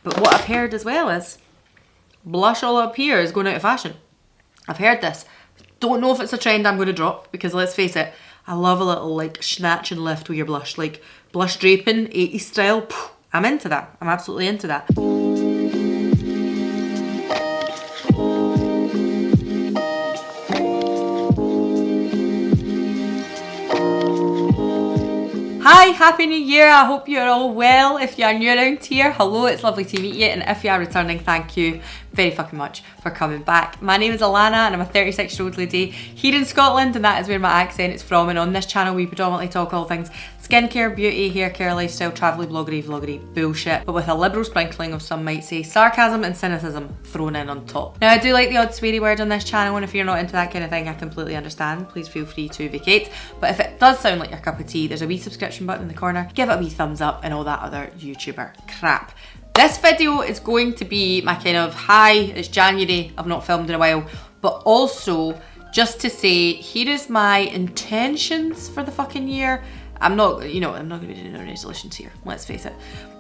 But what I've heard as well is blush all up here is going out of fashion. I've heard this. Don't know if it's a trend I'm going to drop, because let's face it, I love a little like snatch and lift with your blush. Like blush draping, 80s style. I'm into that. I'm absolutely into that. Hi, Happy New Year. I hope you're all well. If you're new around here, hello, it's lovely to meet you. And if you are returning, thank you very fucking much for coming back. My name is ALANNA and I'm a 36-year-old lady here in Scotland, and that is where my accent is from. And on this channel we predominantly talk all things skincare, beauty, hair care, lifestyle, travelly, bloggery, vloggery bullshit, but with a liberal sprinkling of, some might say, sarcasm and cynicism thrown in on top. Now I do like the odd sweary word on this channel, and if you're not into that kind of thing, I completely understand. Please feel free to vacate. But if it does sound like your cup of tea, there's a wee subscription button in the corner. Give it a wee thumbs up and all that other YouTuber crap. This video is going to be my kind of, hi, it's January, I've not filmed in a while, but also just to say, here is my intentions for the fucking year. I'm not going to be doing no resolutions here, let's face it.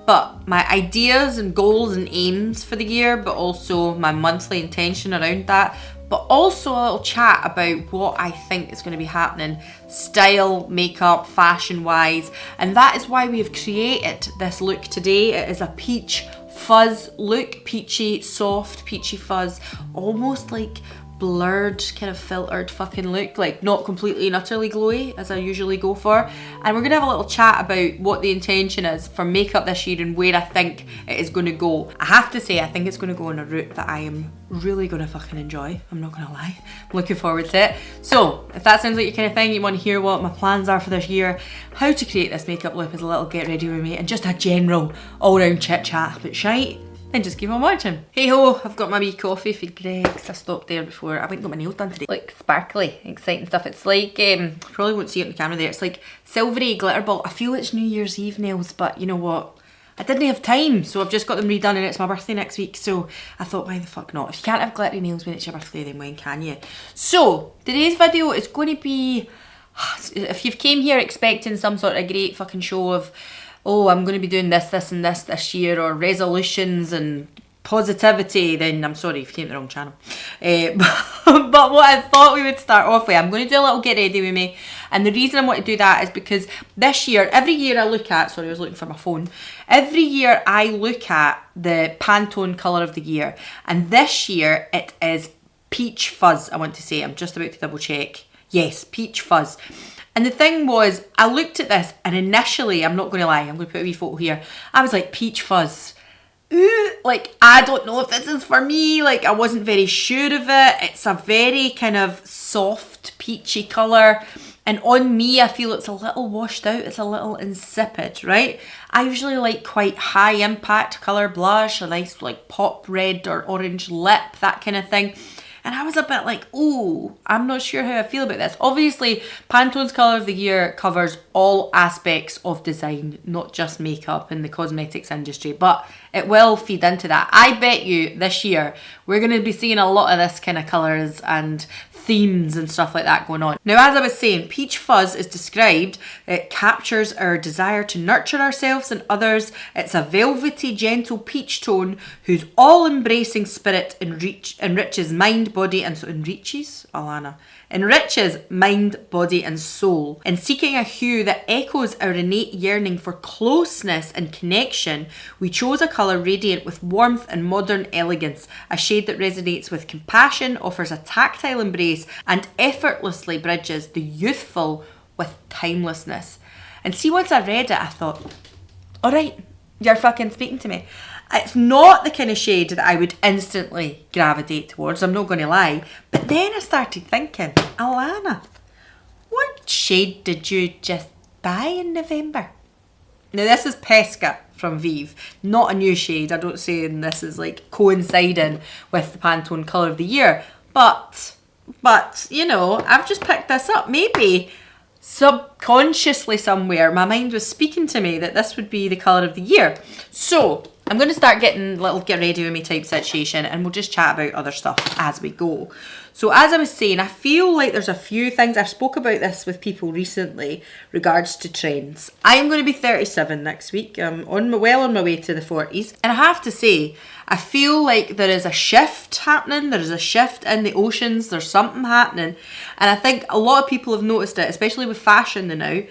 But my ideas and goals and aims for the year, but also my monthly intention around that. But also a little chat about what I think is going to be happening style, makeup, fashion wise. And that is why we have created this look today. It is a peach fuzz look, peachy, soft, peachy fuzz, almost like blurred, kind of filtered fucking look, like not completely and utterly glowy as I usually go for. And we're gonna have a little chat about what the intention is for makeup this year and where I think it is gonna go. I have to say, I think it's gonna go on a route that I am really gonna fucking enjoy. I'm not gonna lie, I'm looking forward to it. So if that sounds like your kind of thing, you want to hear what my plans are for this year, how to create this makeup look as a little get ready with me, and just a general all-round chit chat about shite, then just keep on watching. Hey ho, I've got my wee coffee for Greg's. I stopped there before. I went and got my nails done today. Like sparkly, exciting stuff. It's like, probably won't see it on the camera there. It's like silvery glitter ball. I feel it's New Year's Eve nails, but you know what? I didn't have time, so I've just got them redone and it's my birthday next week, so I thought, why the fuck not? If you can't have glittery nails when it's your birthday, then when can you? So, today's video is going to be, if you've came here expecting some sort of great fucking show of, oh, I'm going to be doing this, this and this year, or resolutions and positivity, then I'm sorry if you came to the wrong channel. But what I thought we would start off with, I'm going to do a little get ready with me. And the reason I want to do that is because this year, every year I look at, sorry I was looking for my phone. Every year I look at the Pantone colour of the year. And this year it is Peach Fuzz, I want to say. I'm just about to double check. Yes, Peach Fuzz. And the thing was, I looked at this and initially, I'm not going to lie, I'm going to put a wee photo here. I was like, Peach Fuzz. Ooh, like, I don't know if this is for me. Like, I wasn't very sure of it. It's a very kind of soft, peachy colour. And on me, I feel it's a little washed out. It's a little insipid, right? I usually like quite high impact colour blush, a nice like pop red or orange lip, that kind of thing. And I was a bit like, ooh, I'm not sure how I feel about this. Obviously, Pantone's colour of the year covers all aspects of design, not just makeup and the cosmetics industry, but it will feed into that. I bet you this year, we're going to be seeing a lot of this kind of colours and themes and stuff like that going on. Now, as I was saying, Peach Fuzz is described, it captures our desire to nurture ourselves and others. It's a velvety, gentle peach tone whose all-embracing spirit enriches mind, body and soul. Enriches mind, body and soul. In seeking a hue that echoes our innate yearning for closeness and connection, we chose a colour radiant with warmth and modern elegance, a shade that resonates with compassion, offers a tactile embrace and effortlessly bridges the youthful with timelessness. And see, once I read it, I thought, all right, you're fucking speaking to me. It's not the kind of shade that I would instantly gravitate towards, I'm not going to lie. But then I started thinking, ALANNA, what shade did you just buy in November? Now this is Pesca from Vive, not a new shade. I don't say this is like coinciding with the Pantone colour of the year. But, you know, I've just picked this up. Maybe subconsciously somewhere, my mind was speaking to me that this would be the colour of the year. So, I'm going to start getting little get ready with me type situation, and we'll just chat about other stuff as we go. So as I was saying, I feel like there's a few things. I've spoke about this with people recently regards to trends. I am going to be 37 next week. I'm well on my way to the 40s. And I have to say, I feel like there is a shift happening. There is a shift in the oceans. There's something happening. And I think a lot of people have noticed it, especially with fashion now.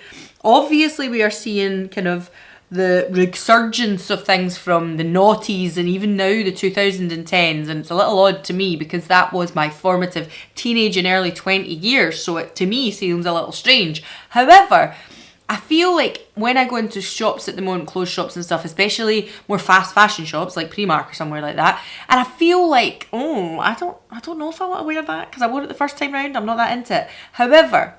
Obviously, we are seeing kind of the resurgence of things from the noughties and even now the 2010s, and it's a little odd to me because that was my formative teenage and early 20 years, so it to me seems a little strange. However, I feel like when I go into shops at the moment, clothes shops and stuff, especially more fast fashion shops like Primark or somewhere like that, and I feel like, oh, I don't know if I want to wear that because I wore it the first time round. I'm not that into it. However,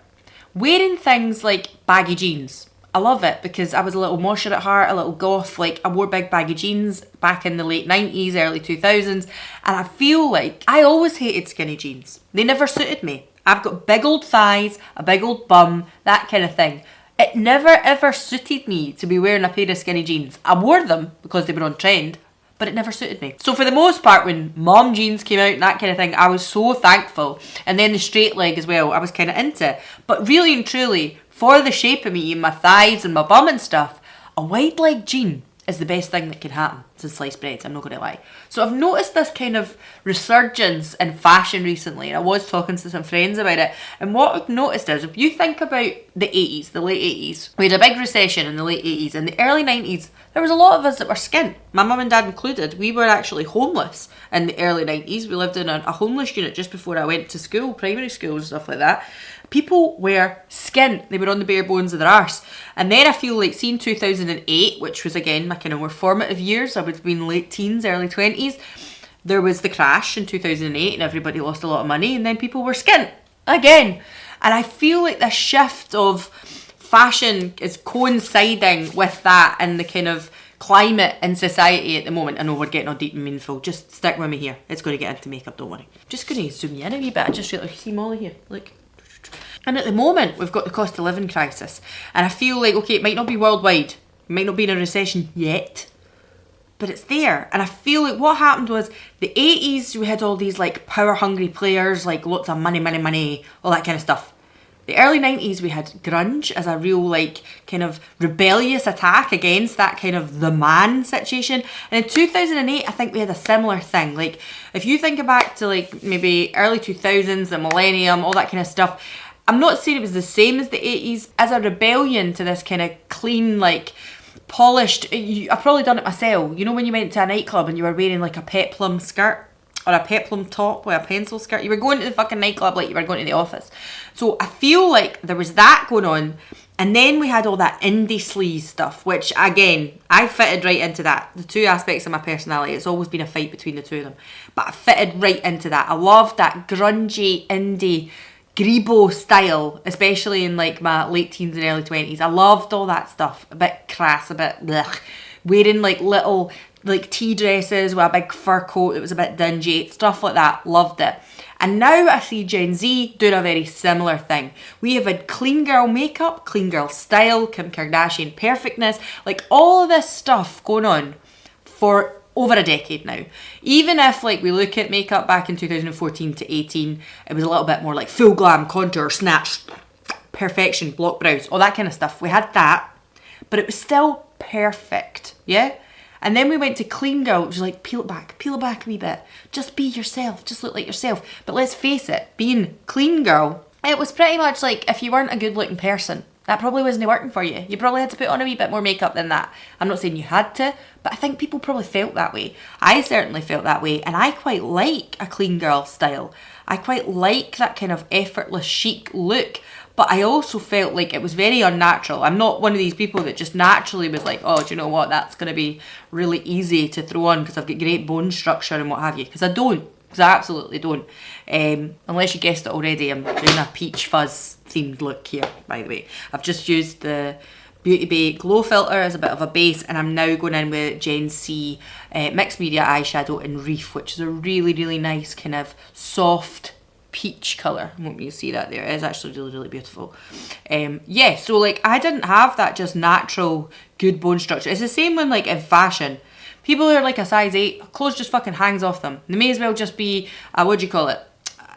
wearing things like baggy jeans, I love it because I was a little mosher at heart, a little goth. Like, I wore big baggy jeans back in the late 90s, early 2000s. And I feel like I always hated skinny jeans. They never suited me. I've got big old thighs, a big old bum, that kind of thing. It never ever suited me to be wearing a pair of skinny jeans. I wore them because they were on trend, but it never suited me. So for the most part, when mom jeans came out and that kind of thing, I was so thankful. And then the straight leg as well, I was kind of into it. But really and truly, for the shape of me and my thighs and my bum and stuff, a wide leg jean is the best thing that can happen to sliced bread, I'm not going to lie. So I've noticed this kind of resurgence in fashion recently, and I was talking to some friends about it, and what I've noticed is, if you think about the 80s, the late 80s, we had a big recession in the late 80s. In the early 90s, there was a lot of us that were skint, my mum and dad included. We were actually homeless in the early 90s. We lived in a homeless unit just before I went to school, primary school and stuff like that. People were skint. They were on the bare bones of their arse. And then I feel like seeing 2008, which was again my kind of more formative years, I would have been late teens, early 20s, there was the crash in 2008 and everybody lost a lot of money, and then people were skint again. And I feel like the shift of fashion is coinciding with that and the kind of climate in society at the moment. I know we're getting all deep and meaningful. Just stick with me here. It's going to get into makeup, don't worry. Just going to zoom you in a wee bit. I just realised, see Molly here, look. And at the moment, we've got the cost of living crisis. And I feel like, okay, it might not be worldwide. It might not be in a recession yet. But it's there. And I feel like what happened was the 80s, we had all these like power-hungry players, like lots of money, money, money, all that kind of stuff. The early 90s, we had grunge as a real like kind of rebellious attack against that kind of the man situation. And in 2008, I think we had a similar thing. Like, if you think back to like maybe early 2000s, the millennium, all that kind of stuff, I'm not saying it was the same as the 80s, as a rebellion to this kind of clean, like, polished, I've probably done it myself. You know when you went to a nightclub and you were wearing like a peplum skirt or a peplum top with a pencil skirt? You were going to the fucking nightclub like you were going to the office. So I feel like there was that going on. And then we had all that indie sleaze stuff, which again, I fitted right into that. The two aspects of my personality, it's always been a fight between the two of them. But I fitted right into that. I loved that grungy, indie, Grebo style, especially in like my late teens and early 20s. I loved all that stuff. A bit crass, a bit blech. Wearing like little like tea dresses with a big fur coat that was a bit dingy, stuff like that. Loved it. And now I see Gen Z doing a very similar thing. We have had clean girl makeup, clean girl style, Kim Kardashian perfectness, like all of this stuff going on for over a decade now. Even if like we look at makeup back in 2014 to 18, it was a little bit more like full glam, contour, snatch, perfection, block brows, all that kind of stuff. We had that, but it was still perfect, yeah? And then we went to clean girl, which was like peel it back a wee bit. Just be yourself, just look like yourself. But let's face it, being clean girl, it was pretty much like if you weren't a good looking person, that probably wasn't working for you. You probably had to put on a wee bit more makeup than that. I'm not saying you had to, but I think people probably felt that way. I certainly felt that way, and I quite like a clean girl style. I quite like that kind of effortless chic look, but I also felt like it was very unnatural. I'm not one of these people that just naturally was like, oh, do you know what, that's going to be really easy to throw on because I've got great bone structure and what have you, because I don't. Because I absolutely don't. Unless you guessed it already, I'm doing a peach fuzz themed look here, by the way. I've just used the Beauty Bay Glow Filter as a bit of a base, and I'm now going in with Gen C Mixed Media Eyeshadow in Reef, which is a really, really nice kind of soft peach colour. I won't be able to see that there. It is actually really, really beautiful. Yeah, so like I didn't have that just natural good bone structure. It's the same when like in fashion. People who are like a size 8, clothes just fucking hangs off them. They may as well just be, what do you call it?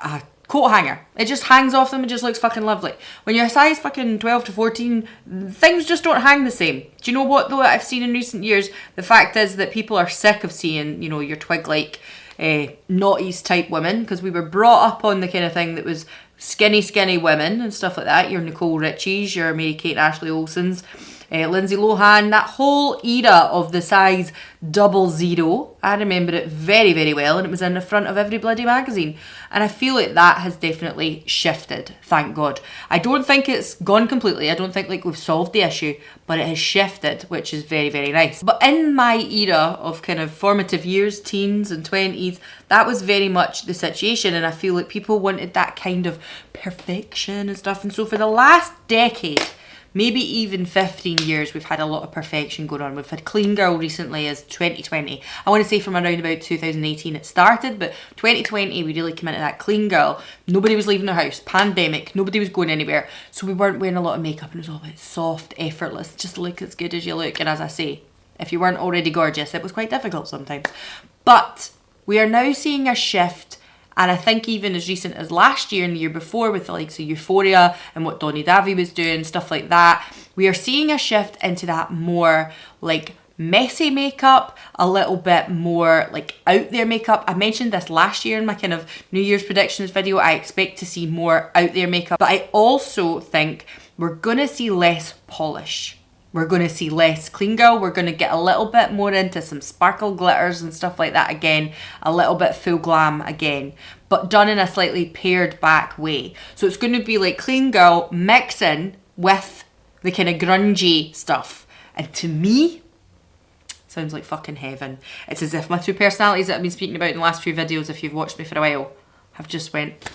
A coat hanger. It just hangs off them and just looks fucking lovely. When you're a size fucking 12 to 14, things just don't hang the same. Do you know what though I've seen in recent years? The fact is that people are sick of seeing, you know, your twig-like, naughties type women, because we were brought up on the kind of thing that was skinny women and stuff like that. Your Nicole Richies, your Mary-Kate and Ashley Olsen's, Lindsay Lohan, that whole era of the size 00. I remember it very well, and it was in the front of every bloody magazine. And I feel like that has definitely shifted, thank God. I don't think it's gone completely. I don't think like we've solved the issue, but it has shifted, which is very nice. But in my era of kind of formative years, teens and 20s, that was very much the situation, and I feel like people wanted that kind of perfection and stuff. And so for the last decade, maybe even 15 years, we've had a lot of perfection going on. We've had clean girl recently as 2020. I want to say from around about 2018 it started, but 2020 we really came into that clean girl. Nobody was leaving the house. Pandemic. Nobody was going anywhere. So we weren't wearing a lot of makeup, and it was all about soft, effortless, just look as good as you look. And as I say, if you weren't already gorgeous, it was quite difficult sometimes. But we are now seeing a shift. And I think even as recent as last year and the year before with the likes of Euphoria and what Donny Davy was doing, stuff like that, we are seeing a shift into that more like messy makeup, a little bit more like out there makeup. I mentioned this last year in my kind of New Year's predictions video. I expect to see more out there makeup, but I also think we're gonna see less polish. We're going to see less clean girl. We're going to get a little bit more into some sparkle glitters and stuff like that again. A little bit full glam again, but done in a slightly pared back way. So it's going to be like clean girl mixing with the kind of grungy stuff. And to me, sounds like fucking heaven. It's as if my two personalities that I've been speaking about in the last few videos, if you've watched me for a while, have just went,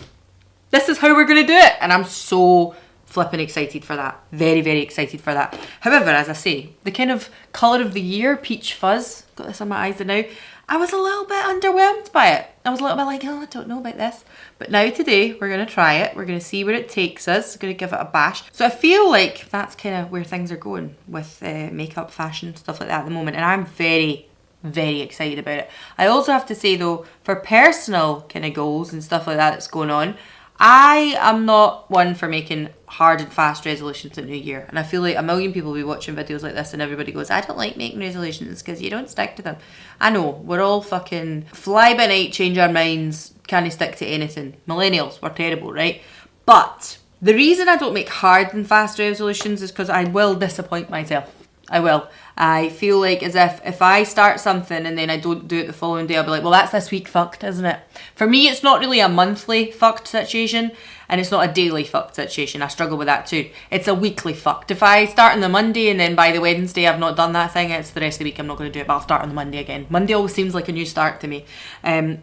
this is how we're going to do it. And I'm so flipping excited for that. Very excited for that. However, as I say, the kind of colour of the year, peach fuzz, got this on my eyes now, I was a little bit underwhelmed by it. I was a little bit like, oh, I don't know about this. But now today, we're going to try it. We're going to see where it takes us. We're going to give it a bash. So I feel like that's kind of where things are going with makeup, fashion, stuff like that at the moment. And I'm very excited about it. I also have to say though, for personal kind of goals and stuff like that that's going on, I am not one for making hard and fast resolutions at New Year. And I feel like a million people will be watching videos like this and everybody goes, I don't like making resolutions because you don't stick to them. I know, we're all fucking fly by night, change our minds, can't stick to anything. Millennials, we're terrible, right? But the reason I don't make hard and fast resolutions is because I will disappoint myself. I will. I feel like as if I start something and then I don't do it the following day, I'll be like, well, that's this week fucked, isn't it? For me, it's not really a monthly fucked situation, and it's not a daily fucked situation. I struggle with that too. It's a weekly fucked. If I start on the Monday and then by the Wednesday I've not done that thing, it's the rest of the week I'm not going to do it, but I'll start on the Monday again. Monday always seems like a new start to me.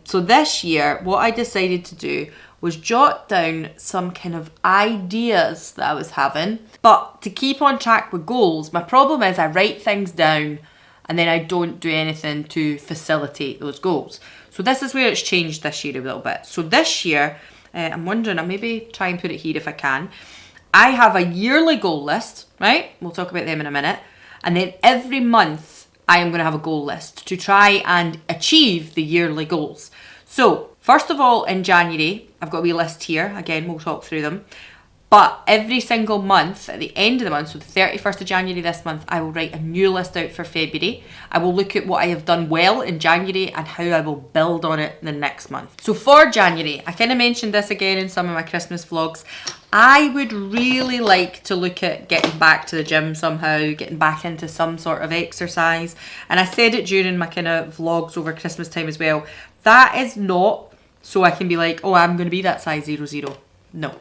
So this year, what I decided to do was jot down some kind of ideas that I was having. But to keep on track with goals, my problem is I write things down and then I don't do anything to facilitate those goals. So this is where it's changed this year a little bit. So this year, I'm wondering, I'll maybe try and put it here if I can. I have a yearly goal list, right? We'll talk about them in a minute. And then every month, I am going to have a goal list to try and achieve the yearly goals. So first of all, in January, I've got a wee list here. Again, we'll talk through them. But every single month, at the end of the month, so the 31st of January this month, I will write a new list out for February. I will look at what I have done well in January and how I will build on it the next month. So for January, I kind of mentioned this again in some of my Christmas vlogs. I would really like to look at getting back to the gym somehow, getting back into some sort of exercise. And I said it during my kind of vlogs over Christmas time as well. That is not so I can be like, oh, I'm going to be that size 00. No.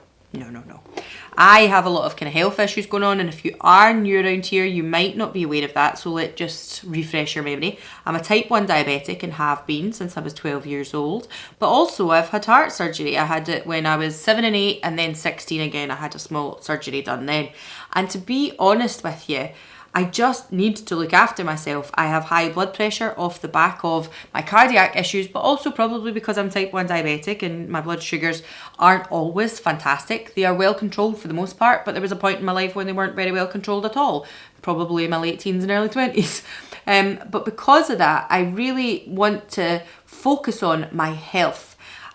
I have a lot of kind of health issues going on, and if you are new around here, you might not be aware of that, so let's just refresh your memory. I'm a type 1 diabetic and have been since I was 12 years old, but also I've had heart surgery. I had it when I was 7 and 8 and then 16 again. I had a small surgery done then. And to be honest with you, I just need to look after myself. I have high blood pressure off the back of my cardiac issues, but also probably because I'm type 1 diabetic and my blood sugars aren't always fantastic. They are well controlled for the most part, but there was a point in my life when they weren't very well controlled at all. Probably in my late teens and early 20s. But because of that, I really want to focus on my health.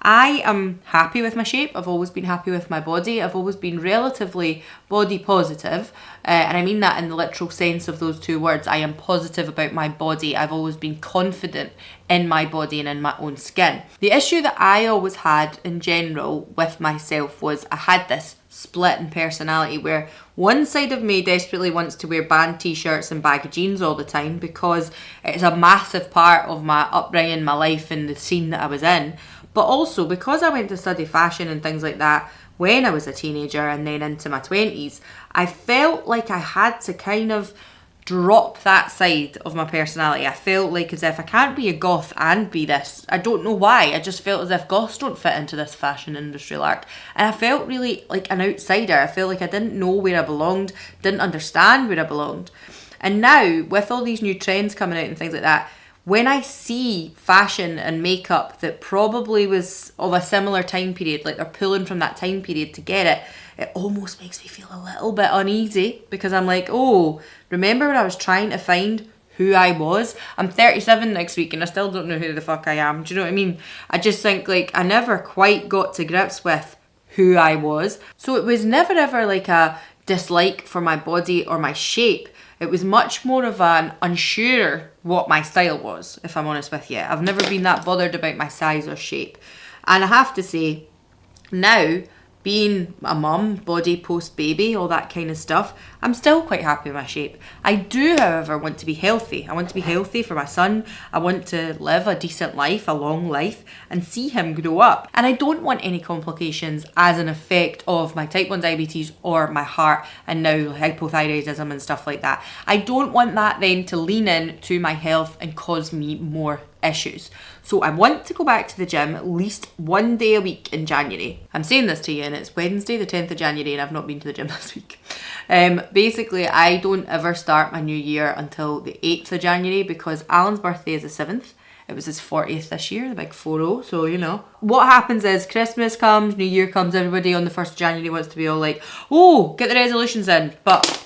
I am happy with my shape. I've always been happy with my body. I've always been relatively body positive. And I mean that in the literal sense of those two words. I am positive about my body. I've always been confident in my body and in my own skin. The issue that I always had in general with myself was I had this split in personality where one side of me desperately wants to wear band t-shirts and baggy jeans all the time because it's a massive part of my upbringing, my life and the scene that I was in. But also because I went to study fashion and things like that when I was a teenager and then into my 20s, I felt like I had to kind of drop that side of my personality. I felt like as if I can't be a goth and be this. I don't know why. I just felt as if goths don't fit into this fashion industry lark. And I felt really like an outsider. I felt like I didn't know where I belonged, didn't understand where I belonged. And now with all these new trends coming out and things like that, when I see fashion and makeup that probably was of a similar time period, like they're pulling from that time period to get it, it almost makes me feel a little bit uneasy because I'm like, oh, remember when I was trying to find who I was? I'm 37 next week and I still don't know who the fuck I am. Do you know what I mean? I just think like I never quite got to grips with who I was. So it was never ever like a dislike for my body or my shape. It was much more of an unsure what my style was, if I'm honest with you. I've never been that bothered about my size or shape. And I have to say, now, being a mum, body post-baby, all that kind of stuff, I'm still quite happy with my shape. I do, however, want to be healthy. I want to be healthy for my son. I want to live a decent life, a long life, and see him grow up. And I don't want any complications as an effect of my type 1 diabetes or my heart and now hypothyroidism and stuff like that. I don't want that then to lean in to my health and cause me more issues. So I want to go back to the gym at least one day a week in January. I'm saying this to you and it's Wednesday the 10th of January and I've not been to the gym this week. Basically I don't ever start my new year until the 8th of January because Alan's birthday is the 7th. It was his 40th this year, the big 40, so you know. What happens is Christmas comes, New Year comes, everybody on the 1st of January wants to be all like, oh, get the resolutions in, but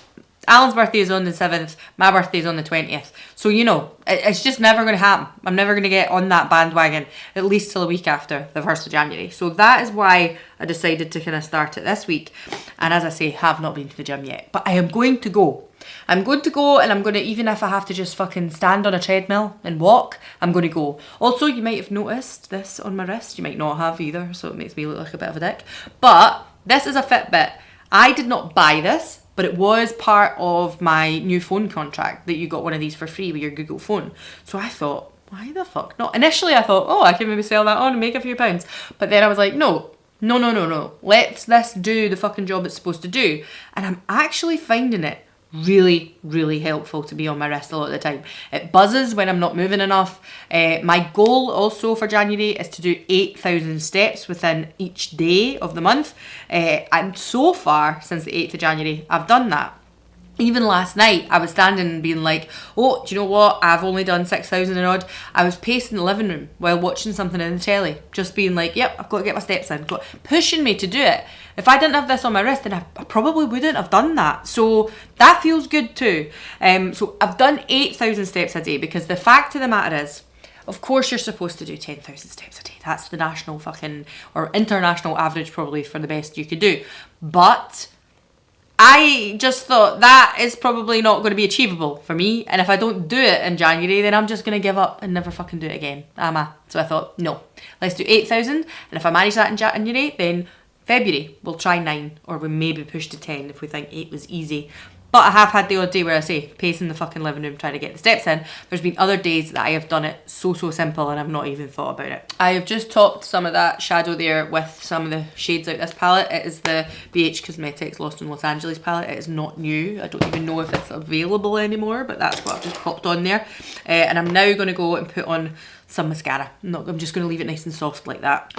Alan's birthday is on the 7th, my birthday is on the 20th. So, you know, it's just never going to happen. I'm never going to get on that bandwagon, at least till a week after the 1st of January. So that is why I decided to kind of start it this week. And as I say, have not been to the gym yet, but I am going to go. I'm going to go and I'm going to, even if I have to just fucking stand on a treadmill and walk, I'm going to go. Also, you might have noticed this on my wrist. You might not have either, so it makes me look like a bit of a dick. But this is a Fitbit. I did not buy this, but it was part of my new phone contract that you got one of these for free with your Google phone. So I thought, why the fuck not? Initially I thought, oh, I can maybe sell that on and make a few pounds. But then I was like, no. Let this do the fucking job it's supposed to do. And I'm actually finding it really, really helpful to be on my wrist a lot of the time. It buzzes when I'm not moving enough. My goal also for January is to do 8,000 steps within each day of the month. And so far, since the 8th of January, I've done that. Even last night, I was standing and being like, oh, do you know what? I've only done 6,000 and odd. I was pacing the living room while watching something in the telly. Just being like, yep, I've got to get my steps in. Pushing me to do it. If I didn't have this on my wrist, then I probably wouldn't have done that. So that feels good too. So I've done 8,000 steps a day because the fact of the matter is, of course you're supposed to do 10,000 steps a day. That's the national fucking, or international average probably for the best you could do. But I just thought that is probably not going to be achievable for me. And if I don't do it in January, then I'm just going to give up and never fucking do it again. So I thought, no, let's do 8,000. And if I manage that in January, then February we'll try 9, or we maybe push to 10 if we think 8 was easy. But I have had the odd day where I say, pacing the fucking living room trying to get the steps in. There's been other days that I have done it so simple and I've not even thought about it. I have just topped some of that shadow there with some of the shades out this palette. It is the BH Cosmetics Lost in Los Angeles palette. It is not new. I don't even know if it's available anymore, but that's what I've just popped on there. And I'm now going to go and put on some mascara. I'm just going to leave it nice and soft like that.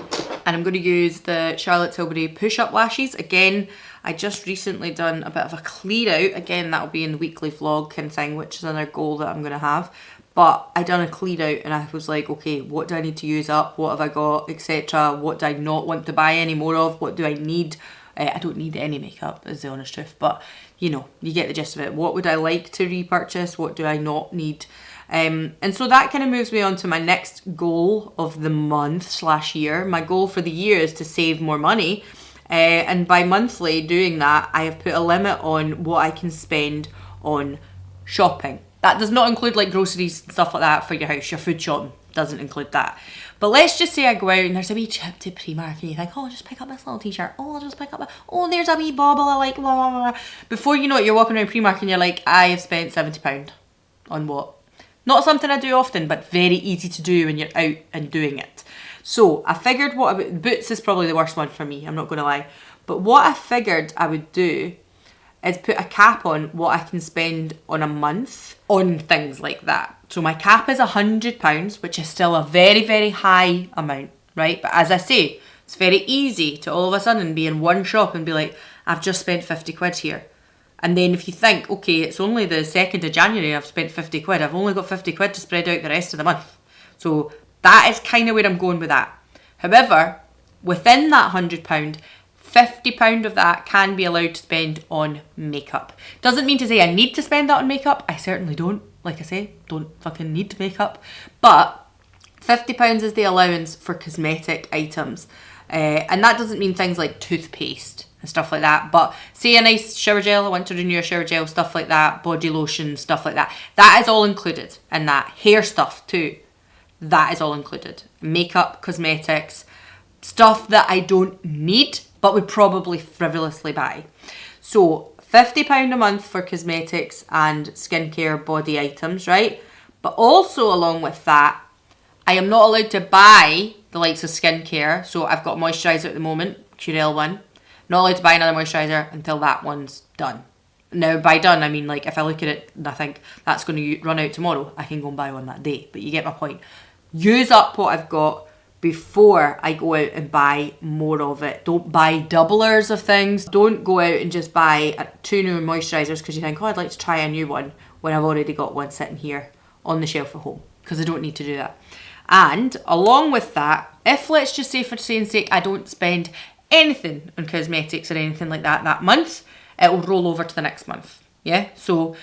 And I'm going to use the Charlotte Tilbury Push-Up Lashes. Again, I just recently done a bit of a clear out. Again, that'll be in the weekly vlog kind of thing, which is another goal that I'm going to have. But I done a clear out and I was like, okay, what do I need to use up? What have I got, etc. What do I not want to buy any more of? What do I need? I don't need any makeup, is the honest truth. But, you know, you get the gist of it. What would I like to repurchase? What do I not need? And so that kind of moves me on to my next goal of the month / year. My goal for the year is to save more money. And by monthly doing that, I have put a limit on what I can spend on shopping. That does not include like groceries and stuff like that for your house. Your food shopping doesn't include that. But let's just say I go out and there's a wee trip to Primark and you think, oh, I'll just pick up this little t-shirt. Oh, I'll just pick up, oh, there's a wee bauble I like, blah, blah, blah. Before you know it, you're walking around Primark and you're like, I have spent £70 on what? Not something I do often, but very easy to do when you're out and doing it. So I figured boots is probably the worst one for me, I'm not going to lie. But what I figured I would do is put a cap on what I can spend on a month on things like that. So my cap is £100, which is still a very, very high amount, right? But as I say, it's very easy to all of a sudden be in one shop and be like, I've just spent 50 quid here. And then if you think, okay, it's only the 2nd of January, I've spent 50 quid. I've only got 50 quid to spread out the rest of the month. So that is kind of where I'm going with that. However, within that £100, £50 of that can be allowed to spend on makeup. Doesn't mean to say I need to spend that on makeup. I certainly don't. Like I say, don't fucking need makeup. But £50 is the allowance for cosmetic items. And that doesn't mean things like toothpaste and stuff like that. But say a nice shower gel, I want to renew a shower gel, stuff like that, body lotion, stuff like that. That is all included in that. Hair stuff too. That is all included. Makeup, cosmetics, stuff that I don't need, but would probably frivolously buy. So £50 a month for cosmetics and skincare body items, right? But also along with that, I am not allowed to buy the likes of skincare. So I've got moisturiser at the moment, Curel one. Not allowed to buy another moisturiser until that one's done. Now by done, I mean like if I look at it and I think that's going to run out tomorrow, I can go and buy one that day. But you get my point. Use up what I've got before I go out and buy more of it. Don't buy doublers of things. Don't go out and just buy 2 new moisturisers because you think, oh, I'd like to try a new one when I've already got one sitting here on the shelf at home, because I don't need to do that. And along with that, if let's just say for saying's sake, I don't spend anything on cosmetics or anything like that month, it will roll over to the next month. Yeah, so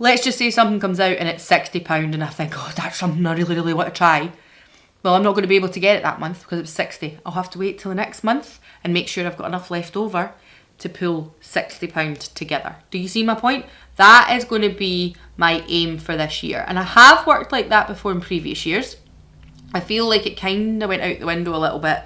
let's just say something comes out and it's £60 and I think, oh, that's something I really, really want to try. Well, I'm not going to be able to get it that month because it was 60. I'll have to wait till the next month and make sure I've got enough left over to pull £60 together. Do you see my point? That is going to be my aim for this year. And I have worked like that before in previous years. I feel like it kind of went out the window a little bit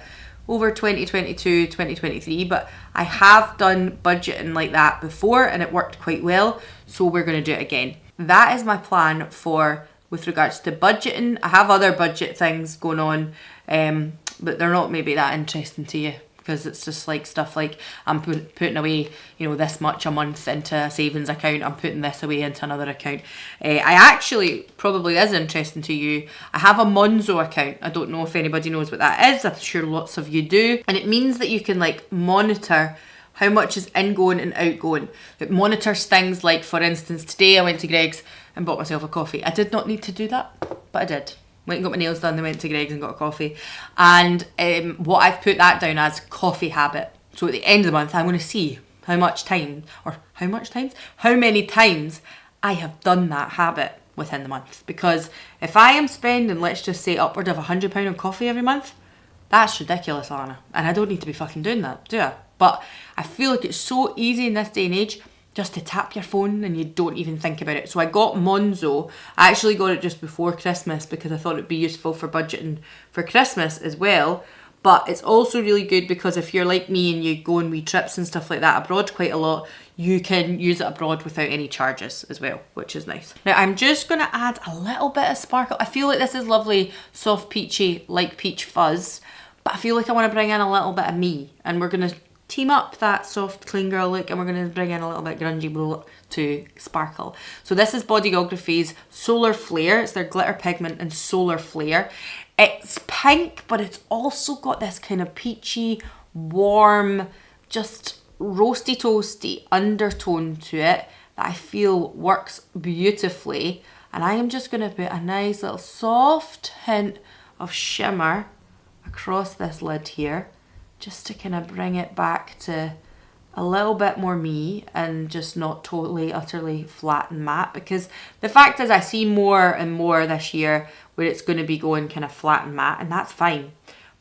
over 2022, 2023, but I have done budgeting like that before and it worked quite well. So we're going to do it again. That is my plan for with regards to budgeting. I have other budget things going on, but they're not maybe that interesting to you because it's just like stuff like I'm putting away, you know, this much a month into a savings account. I'm putting this away into another account. I actually probably is interesting to you. I have a Monzo account. I don't know if anybody knows what that is. I'm sure lots of you do. And it means that you can like monitor how much is ingoing and outgoing. It monitors things like, for instance, today I went to Greg's and bought myself a coffee. I did not need to do that, but I did. Went and got my nails done, then went to Greg's and got a coffee. And what I've put that down as coffee habit. So at the end of the month, I'm going to see how many times I have done that habit within the month. Because if I am spending, let's just say, upward of £100 on coffee every month, that's ridiculous, Alana. And I don't need to be fucking doing that, do I? But I feel like it's so easy in this day and age just to tap your phone and you don't even think about it. So I got Monzo. I actually got it just before Christmas because I thought it'd be useful for budgeting for Christmas as well. But it's also really good because if you're like me and you go on wee trips and stuff like that abroad quite a lot, you can use it abroad without any charges as well, which is nice. Now I'm just going to add a little bit of sparkle. I feel like this is lovely, soft peachy, like peach fuzz, but I feel like I want to bring in a little bit of me, and we're going to team up that soft clean girl look and we're going to bring in a little bit grungy blue to sparkle. So this is Bodygraphy's Solar Flare. It's their glitter pigment and Solar Flare. It's pink, but it's also got this kind of peachy, warm, just roasty toasty undertone to it that I feel works beautifully. And I am just going to put a nice little soft hint of shimmer across this lid here, just to kind of bring it back to a little bit more me and just not totally, utterly flat and matte, because the fact is I see more and more this year where it's going to be going kind of flat and matte, and that's fine.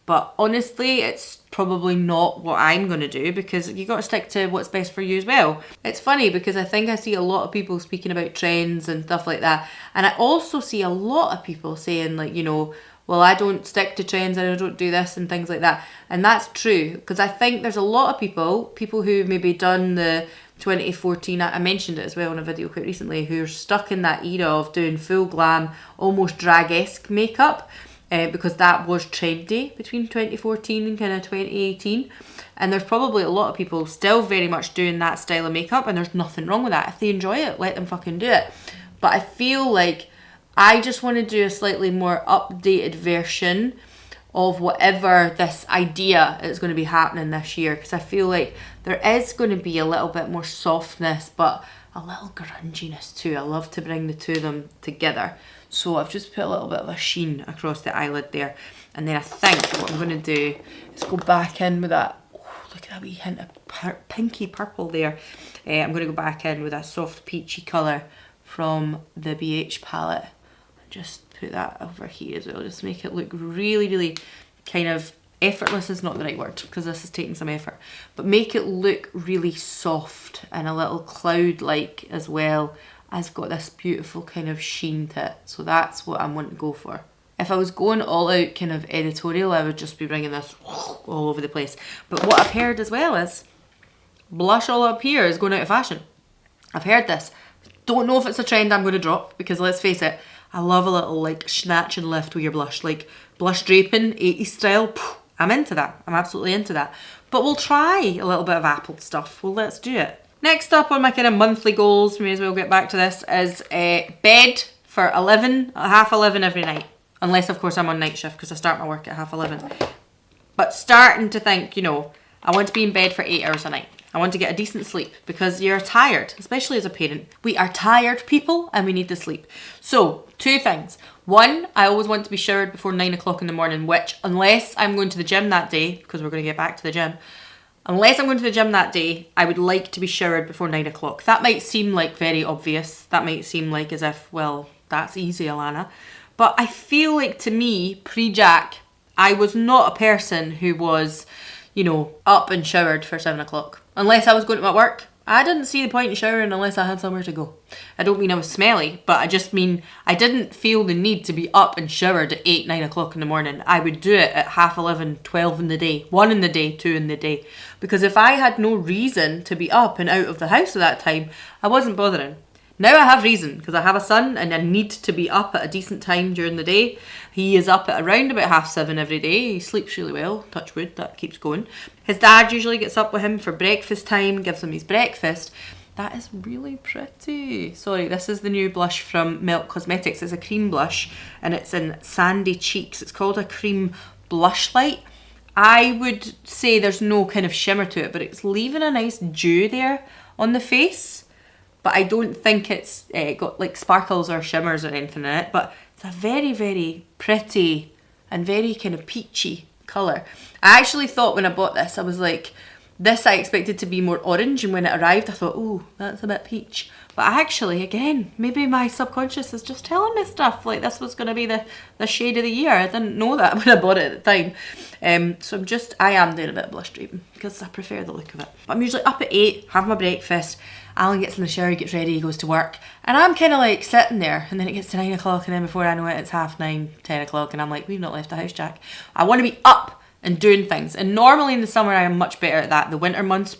But honestly, it's probably not what I'm going to do, because you got to stick to what's best for you as well. It's funny because I think I see a lot of people speaking about trends and stuff like that. And I also see a lot of people saying like, you know, well, I don't stick to trends and I don't do this and things like that. And that's true, because I think there's a lot of people who maybe done the 2014, I mentioned it as well in a video quite recently, who are stuck in that era of doing full glam, almost drag-esque makeup. Because that was trendy between 2014 and kind of 2018. And there's probably a lot of people still very much doing that style of makeup, and there's nothing wrong with that. If they enjoy it, let them fucking do it. But I feel like I just want to do a slightly more updated version of whatever this idea is going to be happening this year, because I feel like there is going to be a little bit more softness, but a little grunginess too. I love to bring the two of them together. So I've just put a little bit of a sheen across the eyelid there. And then I think what I'm going to do is go back in with that, oh, look at that wee hint of pinky purple there. I'm going to go back in with that soft peachy colour from the BH palette. And just put that over here as well, just to make it look really, really kind of effortless is not the right word, because this is taking some effort. But make it look really soft and a little cloud-like as well. Has got this beautiful kind of sheen to it. So that's what I'm wanting to go for. If I was going all out kind of editorial, I would just be bringing this all over the place. But what I've heard as well is blush all up here is going out of fashion. I've heard this. Don't know if it's a trend I'm going to drop, because let's face it, I love a little like snatch and lift with your blush. Like blush draping, 80s style. I'm into that. I'm absolutely into that. But we'll try a little bit of Apple stuff. Well, let's do it. Next up on my kind of monthly goals, may as well get back to this, is bed for 11, half 11 every night. Unless, of course, I'm on night shift, because I start my work at half 11. But starting to think, you know, I want to be in bed for 8 hours a night. I want to get a decent sleep, because you're tired, especially as a parent. We are tired people and we need to sleep. So, 2 things. 1, I always want to be showered before 9 o'clock in the morning, which, unless I'm going to the gym that day, because we're going to get back to the gym, unless I'm going to the gym that day, I would like to be showered before 9 o'clock. That might seem like very obvious. That might seem like as if, well, that's easy, Alanna. But I feel like, to me, pre-Jack, I was not a person who was, you know, up and showered for 7 o'clock. Unless I was going to my work. I didn't see the point in showering unless I had somewhere to go. I don't mean I was smelly, but I just mean I didn't feel the need to be up and showered at 8, 9 o'clock in the morning. I would do it at half 11, 12 in the day, 1 in the day, 2 in the day. Because if I had no reason to be up and out of the house at that time, I wasn't bothering. Now I have reason, because I have a son and I need to be up at a decent time during the day. He is up at around about 6:30 every day. He sleeps really well, touch wood, that keeps going. His dad usually gets up with him for breakfast time, gives him his breakfast. That is really pretty. Sorry, this is the new blush from Milk Cosmetics. It's a cream blush and it's in Sandy Cheeks. It's called a cream blush light. I would say there's no kind of shimmer to it, but it's leaving a nice dew there on the face. But I don't think it's got like sparkles or shimmers or anything in it. But it's a very, very pretty and very kind of peachy colour. I actually thought when I bought this, I was like, this I expected to be more orange. And when it arrived, I thought, oh, that's a bit peach. But actually, again, maybe my subconscious is just telling me stuff. Like this was going to be the shade of the year. I didn't know that when I bought it at the time. So I am doing a bit of blush draping because I prefer the look of it. But I'm usually up at 8, have my breakfast. Alan gets in the shower, gets ready, he goes to work. And I'm kind of like sitting there, and then it gets to 9 o'clock, and then before I know it, it's 9:30, 10 o'clock, and I'm like, we've not left the house, Jack. I want to be up and doing things. And normally in the summer, I am much better at that. The winter months,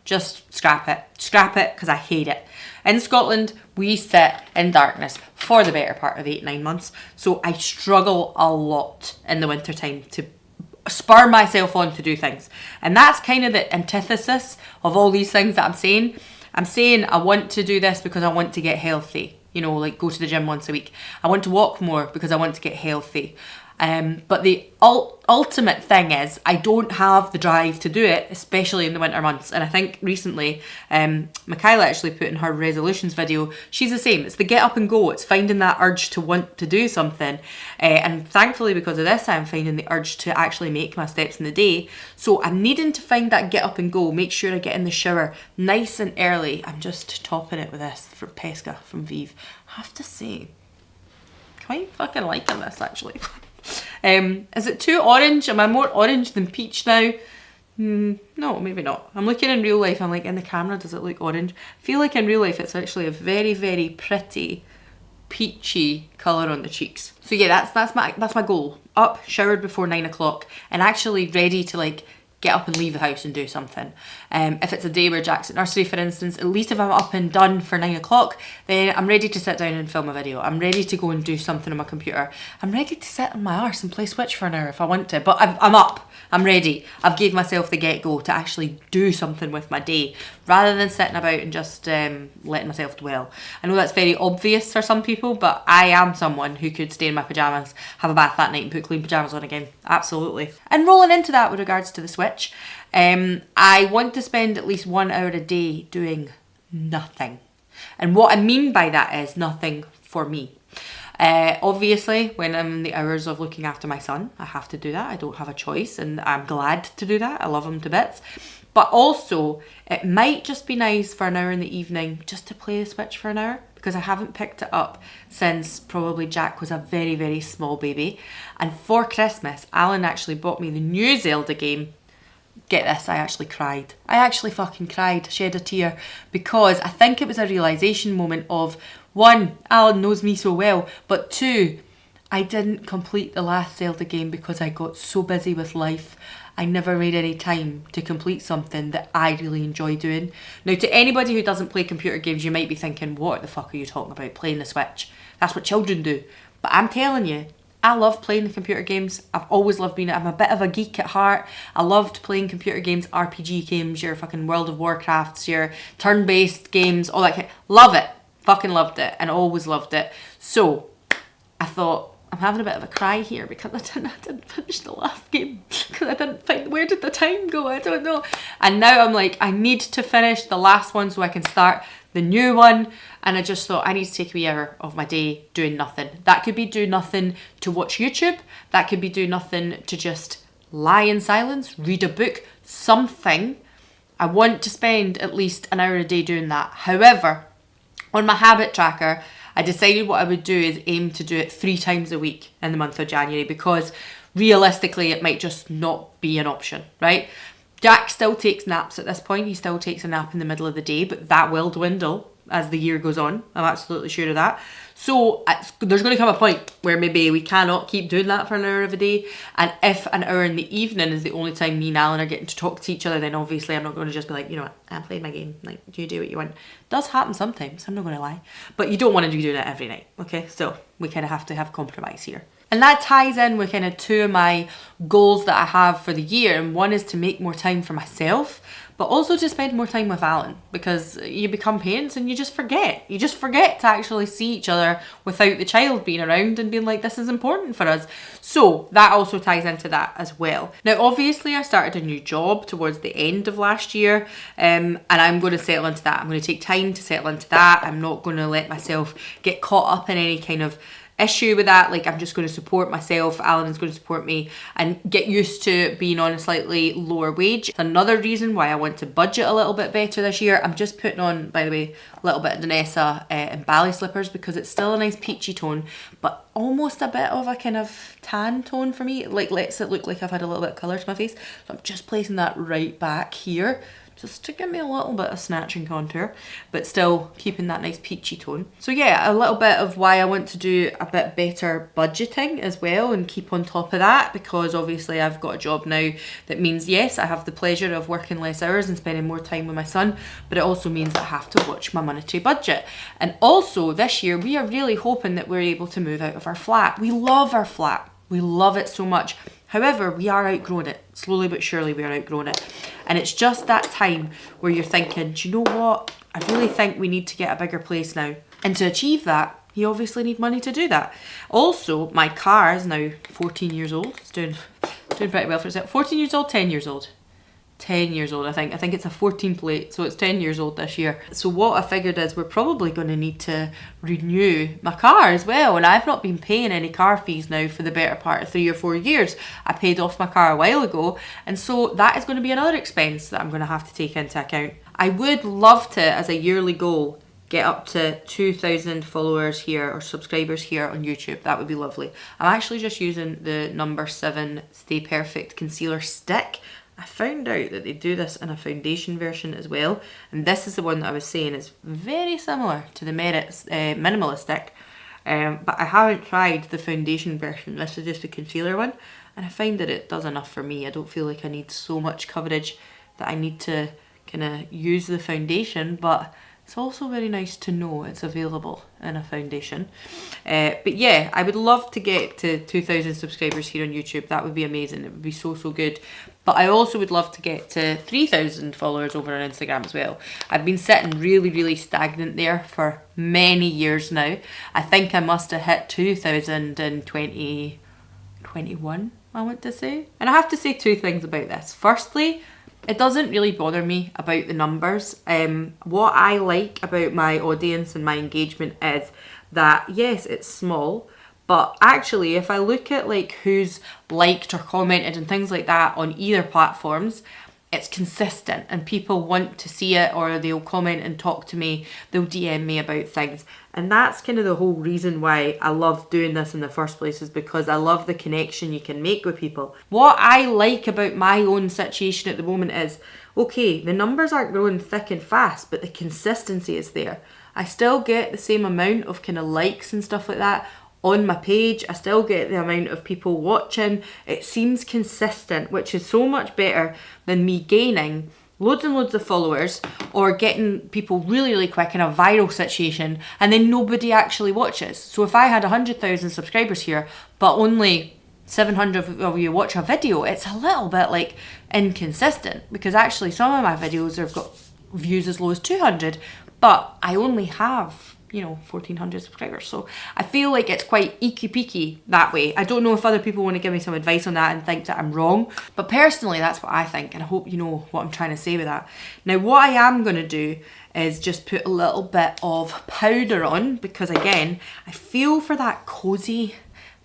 just scrap it. Scrap it, because I hate it. In Scotland, we sit in darkness for the better part of 8-9 months. So I struggle a lot in the winter time to spur myself on to do things. And that's kind of the antithesis of all these things that I'm saying. I'm saying I want to do this because I want to get healthy. You know, like go to the gym once a week. I want to walk more because I want to get healthy. But the ultimate thing is I don't have the drive to do it, especially in the winter months. And I think recently, Michaela actually put in her resolutions video, she's the same. It's the get up and go. It's finding that urge to want to do something. And thankfully, because of this, I'm finding the urge to actually make my steps in the day. So I'm needing to find that get up and go. Make sure I get in the shower nice and early. I'm just topping it with this from Pesca from Vive. I have to say, quite fucking liking this actually. Is it too orange? Am I more orange than peach now? No, maybe not. I'm looking in real life, I'm like, in the camera, does it look orange? I feel like in real life it's actually a very, very pretty peachy colour on the cheeks. So yeah, that's my goal. Up, showered before 9 o'clock, and actually ready to like get up and leave the house and do something. If it's a day where Jack's at nursery, for instance, at least if I'm up and done for 9 o'clock, then I'm ready to sit down and film a video. I'm ready to go and do something on my computer. I'm ready to sit on my arse and play Switch for an hour if I want to, but I'm up, I'm ready. I've gave myself the get-go to actually do something with my day, rather than sitting about and just letting myself dwell. I know that's very obvious for some people, but I am someone who could stay in my pyjamas, have a bath that night and put clean pyjamas on again. Absolutely. And rolling into that with regards to the Switch, I want to spend at least 1 hour a day doing nothing. And what I mean by that is nothing for me. Obviously, when I'm in the hours of looking after my son, I have to do that. I don't have a choice, and I'm glad to do that. I love him to bits. But also, it might just be nice for an hour in the evening just to play the Switch for an hour, because I haven't picked it up since probably Jack was a very, very small baby. And for Christmas, Alan actually bought me the new Zelda game. Get this, I actually cried. I actually fucking cried, shed a tear, because I think it was a realisation moment of, one, Alan knows me so well, but two, I didn't complete the last Zelda game because I got so busy with life. I never made any time to complete something that I really enjoy doing. Now, to anybody who doesn't play computer games, you might be thinking, what the fuck are you talking about, playing the Switch? That's what children do. But I'm telling you, I love playing the computer games. I've always loved being it. I'm a bit of a geek at heart. I loved playing computer games, RPG games, your fucking World of Warcrafts, your turn-based games, all that kind. Love it. Fucking loved it, and always loved it. So I thought, I'm having a bit of a cry here because I didn't finish the last game, because I didn't find, where did the time go? I don't know. And now I'm like, I need to finish the last one so I can start the new one. And I just thought I need to take a wee hour of my day doing nothing. That could be do nothing to watch YouTube. That could be do nothing to just lie in silence, read a book, something. I want to spend at least an hour a day doing that. However, on my habit tracker, I decided what I would do is aim to do it 3 times a week in the month of January, because realistically it might just not be an option, right? Jack still takes naps at this point. He still takes a nap in the middle of the day, but that will dwindle as the year goes on. I'm absolutely sure of that. So there's going to come a point where maybe we cannot keep doing that for an hour of a day. And if an hour in the evening is the only time me and Alan are getting to talk to each other, then obviously I'm not going to just be like, you know what, I'm playing my game. Like, you do what you want. It does happen sometimes, I'm not going to lie. But you don't want to be doing it every night, okay? So we kind of have to have compromise here. And that ties in with kind of 2 of my goals that I have for the year. And one is to make more time for myself, but also to spend more time with Alan, because you become parents and you just forget. You just forget to actually see each other without the child being around and being like, this is important for us. So that also ties into that as well. Now, obviously I started a new job towards the end of last year, and I'm going to settle into that. I'm going to take time to settle into that. I'm not going to let myself get caught up in any kind of issue with that. Like, I'm just going to support myself, Alan is going to support me, and get used to being on a slightly lower wage. It's another reason why I want to budget a little bit better this year. I'm just putting on, by the way, a little bit of Danessa in ballet slippers, because it's still a nice peachy tone, but almost a bit of a kind of tan tone for me. It like lets it look like I've had a little bit of colour to my face. So I'm just placing that right back here, just to give me a little bit of snatch and contour, but still keeping that nice peachy tone. So yeah, a little bit of why I want to do a bit better budgeting as well and keep on top of that, because obviously I've got a job now that means, yes, I have the pleasure of working less hours and spending more time with my son, but it also means that I have to watch my monetary budget. And also this year, we are really hoping that we're able to move out of our flat. We love our flat. We love it so much. However, we are outgrowing it. Slowly but surely we are outgrowing it. And it's just that time where you're thinking, do you know what? I really think we need to get a bigger place now. And to achieve that, you obviously need money to do that. Also, my car is now 14 years old. It's doing pretty well for itself. 14 years old, 10 years old. 10 years old, I think. I think it's a 14 plate, so it's 10 years old this year. So what I figured is we're probably going to need to renew my car as well. And I've not been paying any car fees now for the better part of 3 or 4 years. I paid off my car a while ago. And so that is going to be another expense that I'm going to have to take into account. I would love to, as a yearly goal, get up to 2,000 followers here or subscribers here on YouTube. That would be lovely. I'm actually just using the number 7 Stay Perfect Concealer Stick. I found out that they do this in a foundation version as well, and this is the one that I was saying is very similar to the Minimalist Stick, but I haven't tried the foundation version. This is just the concealer one, and I find that it does enough for me. I don't feel like I need so much coverage that I need to kind of use the foundation, but it's also very nice to know it's available in a foundation. But yeah, I would love to get to 2,000 subscribers here on YouTube. That would be amazing. It would be so, so good. But I also would love to get to 3,000 followers over on Instagram as well. I've been sitting really, really stagnant there for many years now. I think I must have hit 2,000 in 2021, I want to say. And I have to say 2 things about this. Firstly, it doesn't really bother me about the numbers. What I like about my audience and my engagement is that, yes, it's small, but actually if I look at like who's liked or commented and things like that on either platforms, it's consistent and people want to see it, or they'll comment and talk to me, they'll DM me about things. And that's kind of the whole reason why I love doing this in the first place, is because I love the connection you can make with people. What I like about my own situation at the moment is, okay, the numbers aren't growing thick and fast, but the consistency is there. I still get the same amount of kind of likes and stuff like that on my page. I still get the amount of people watching. It seems consistent, which is so much better than me gaining loads and loads of followers or getting people really, really quick in a viral situation and then nobody actually watches. So if I had 100,000 subscribers here, but only 700 of you watch a video, it's a little bit like inconsistent, because actually some of my videos have got views as low as 200, but I only have, you know, 1,400 subscribers. So I feel like it's quite eeky-peeky that way. I don't know if other people want to give me some advice on that and think that I'm wrong, but personally that's what I think, and I hope you know what I'm trying to say with that. Now what I am going to do is just put a little bit of powder on, because again, I feel for that cozy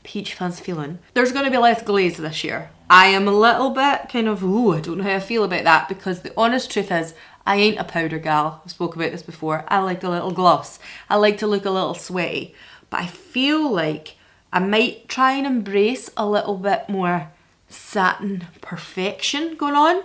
peach fuzz feeling. There's going to be less glaze this year. I am a little bit kind of, ooh, I don't know how I feel about that, because the honest truth is, I ain't a powder gal. I spoke about this before. I like a little gloss. I like to look a little sweaty. But I feel like I might try and embrace a little bit more satin perfection going on,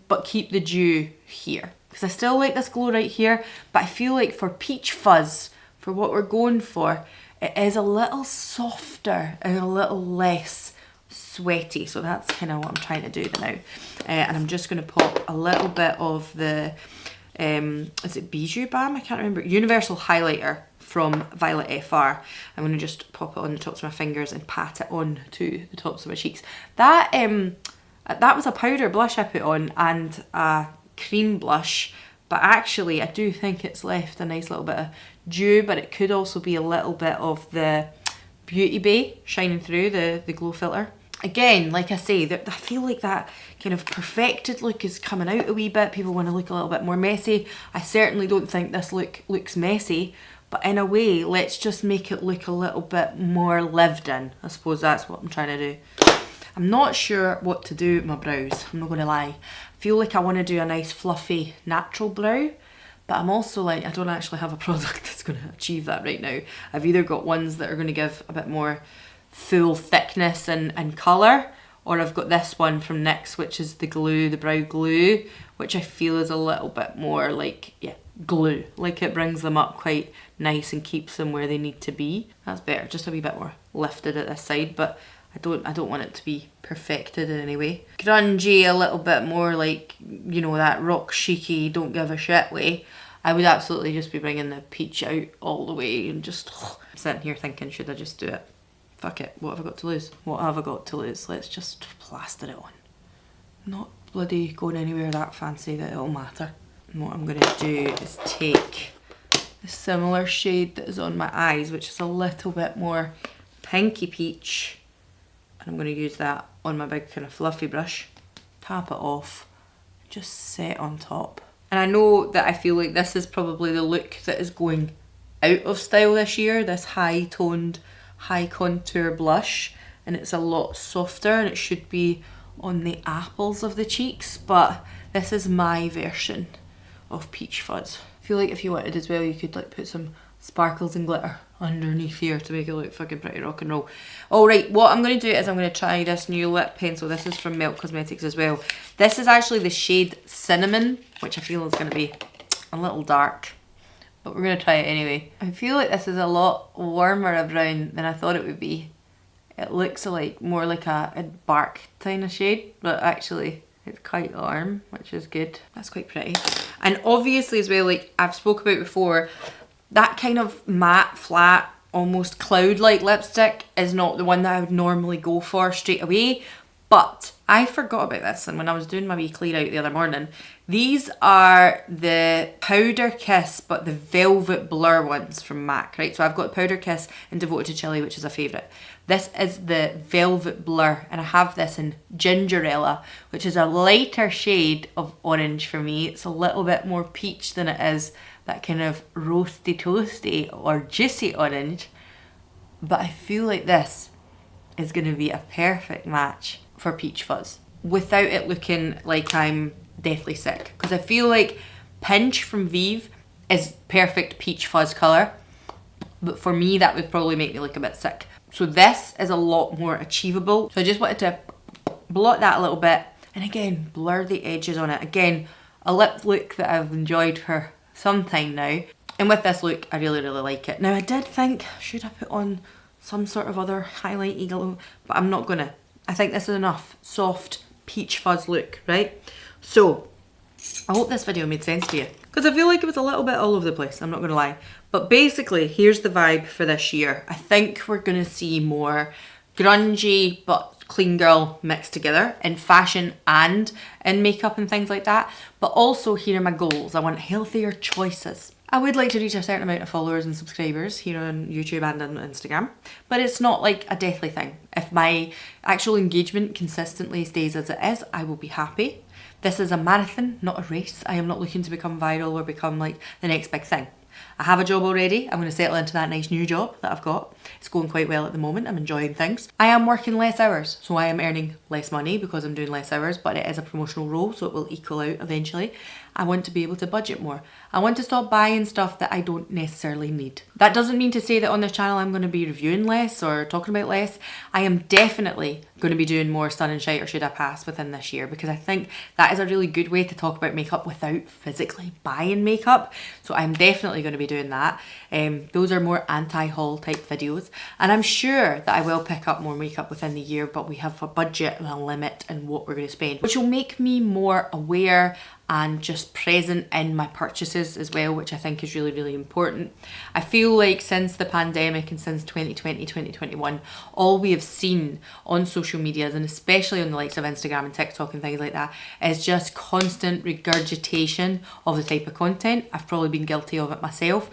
but keep the dew here. Because I still like this glow right here, but I feel like for peach fuzz, for what we're going for, it is a little softer and a little less sweaty. So that's kind of what I'm trying to do now. And I'm just going to pop a little bit of the, is it Bijou Balm? I can't remember. Universal Highlighter from Violet FR. I'm going to just pop it on the tops of my fingers and pat it on to the tops of my cheeks. That was a powder blush I put on and a cream blush, but actually I do think it's left a nice little bit of dew, but it could also be a little bit of the Beauty Bay shining through the glow filter. Again, like I say, I feel like that kind of perfected look is coming out a wee bit. People want to look a little bit more messy. I certainly don't think this look looks messy, but in a way, let's just make it look a little bit more lived in. I suppose that's what I'm trying to do. I'm not sure what to do with my brows, I'm not going to lie. I feel like I want to do a nice fluffy natural brow, but I'm also like, I don't actually have a product that's going to achieve that right now. I've either got ones that are going to give a bit more full thickness and colour, or I've got this one from NYX, which is the brow glue, which I feel is a little bit more like, yeah, glue. Like it brings them up quite nice and keeps them where they need to be. That's better, just a wee bit more lifted at this side, but I don't want it to be perfected in any way. Grungy, a little bit more like, you know, that rock chicy, don't give a shit way. I would absolutely just be bringing the peach out all the way and just sitting here thinking, should I just do it? Fuck it, what have I got to lose? What have I got to lose? Let's just plaster it on. Not bloody going anywhere that fancy that it'll matter. And what I'm going to do is take the similar shade that is on my eyes, which is a little bit more pinky peach. And I'm going to use that on my big kind of fluffy brush. Tap it off, just set on top. And I know that I feel like this is probably the look that is going out of style this year, this high toned, high contour blush. And it's a lot softer and it should be on the apples of the cheeks, but this is my version of Peach Fuzz. I feel like if you wanted as well, you could like put some sparkles and glitter underneath here to make it look fucking pretty rock and roll. Alright, what I'm going to do is I'm going to try this new lip pencil. This is from Melt Cosmetics as well. This is actually the shade Cinnamon, which I feel is going to be a little dark, but we're going to try it anyway. I feel like this is a lot warmer a brown than I thought it would be. It looks like more like a bark kind of shade, but actually it's quite warm, which is good. That's quite pretty. And obviously as well, like I've spoke about before, that kind of matte, flat, almost cloud-like lipstick is not the one that I would normally go for straight away. But I forgot about this, and when I was doing my wee clear out the other morning, these are the Powder Kiss, but the Velvet Blur ones from MAC, right? So I've got Powder Kiss and Devoted to Chili, which is a favourite. This is the Velvet Blur, and I have this in Gingerella, which is a lighter shade of orange for me. It's a little bit more peach than it is that kind of roasty toasty or juicy orange. But I feel like this is going to be a perfect match for Peach Fuzz without it looking like I'm deathly sick, because I feel like Pinch from Vive is perfect Peach Fuzz colour, but for me that would probably make me look a bit sick. So this is a lot more achievable. So I just wanted to blot that a little bit and again blur the edges on it. Again, a lip look that I've enjoyed for some time now, and with this look I really like it. Now I did think, should I put on some sort of other highlight glow, but I'm not gonna. I think this is enough soft Peach Fuzz look, right? So I hope this video made sense to you, because I feel like it was a little bit all over the place, I'm not gonna lie. But basically here's the vibe for this year. I think we're gonna see more grungy but clean girl mixed together in fashion and in makeup and things like that. But also here are my goals. I want healthier choices. I would like to reach a certain amount of followers and subscribers here on YouTube and on Instagram, but it's not like a deathly thing. If my actual engagement consistently stays as it is, I will be happy. This is a marathon, not a race. I am not looking to become viral or become like the next big thing. I have a job already. I'm going to settle into that nice new job that I've got. It's going quite well at the moment. I'm enjoying things. I am working less hours, so I am earning less money because I'm doing less hours, but it is a promotional role, so it will equal out eventually. I want to be able to budget more. I want to stop buying stuff that I don't necessarily need. That doesn't mean to say that on this channel I'm going to be reviewing less or talking about less. I am definitely going to be doing more Stun and Shite or Should I Pass within this year, because I think that is a really good way to talk about makeup without physically buying makeup. So I'm definitely going to be doing that. Those are more anti-haul type videos, and I'm sure that I will pick up more makeup within the year, but we have a budget and a limit in what we're going to spend, which will make me more aware and just present in my purchases as well, which I think is really important. I feel like since the pandemic and since 2020, 2021, all we have seen on social medias, and especially on the likes of Instagram and TikTok and things like that, is just constant regurgitation of the type of content. I've probably been guilty of it myself.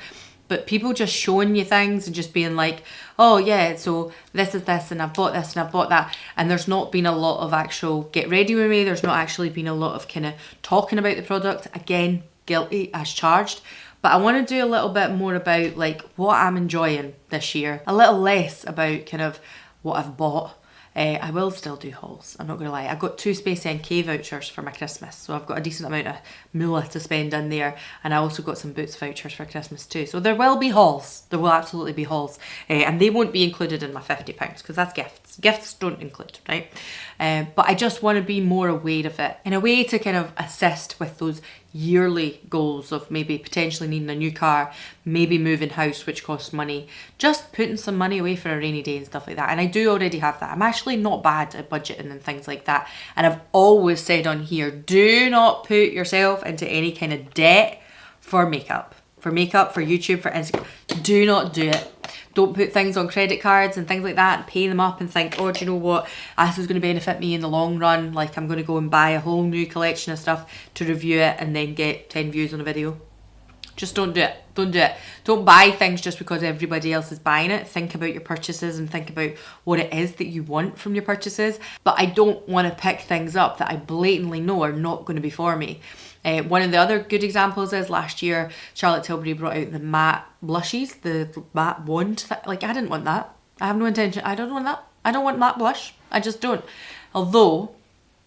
But people just showing you things and just being like, oh yeah, so this is this and I've bought this and I've bought that. And there's not been a lot of actual get ready with me. There's not actually been a lot of kind of talking about the product. Again, guilty as charged. But I want to do a little bit more about like what I'm enjoying this year. A little less about kind of what I've bought. I will still do hauls, I'm not going to lie. I got 2 Space NK vouchers for my Christmas, so I've got a decent amount of moolah to spend in there, and I also got some Boots vouchers for Christmas too. So there will be hauls, there will absolutely be hauls, and they won't be included in my £50 because that's gifts. Gifts don't include, right? But I just want to be more aware of it in a way to kind of assist with those yearly goals of maybe potentially needing a new car, maybe moving house, which costs money, just putting some money away for a rainy day and stuff like that. And I do already have that. I'm actually not bad at budgeting and things like that. And I've always said on here, do not put yourself into any kind of debt for makeup. For YouTube, for Instagram. Do not do it. Don't put things on credit cards and things like that and pay them up and think, oh, do you know what? This is going to benefit me in the long run. Like, I'm going to go and buy a whole new collection of stuff to review it and then get 10 views on a video. Just don't do it. Don't do it. Don't buy things just because everybody else is buying it. Think about your purchases and think about what it is that you want from your purchases. But I don't want to pick things up that I blatantly know are not going to be for me. One of the other good examples is last year, Charlotte Tilbury brought out the matte blushes, the matte wand. Like, I didn't want that. I have no intention. I don't want that. I don't want matte blush. I just don't. Although,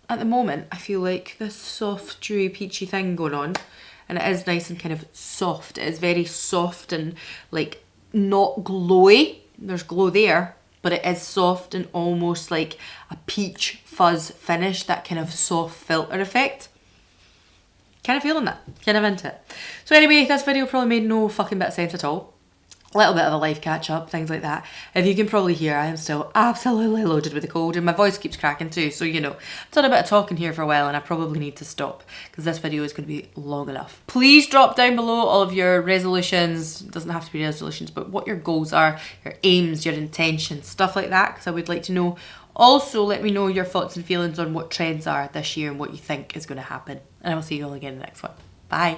at the moment, I feel like this soft, dewy, peachy thing going on. And it is nice and kind of soft. It is very soft and like not glowy. There's glow there, but it is soft and almost like a peach fuzz finish. That kind of soft filter effect. Kind of feeling that. Kind of into it. So anyway, this video probably made no fucking bit of sense at all. A little bit of a life catch up, things like that. If you can probably hear, I am still absolutely loaded with a cold and my voice keeps cracking too. So, you know, I've done a bit of talking here for a while and I probably need to stop because this video is going to be long enough. Please drop down below all of your resolutions. It doesn't have to be resolutions, but what your goals are, your aims, your intentions, stuff like that, because I would like to know. Also, let me know your thoughts and feelings on what trends are this year and what you think is going to happen. And I will see you all again in the next one. Bye.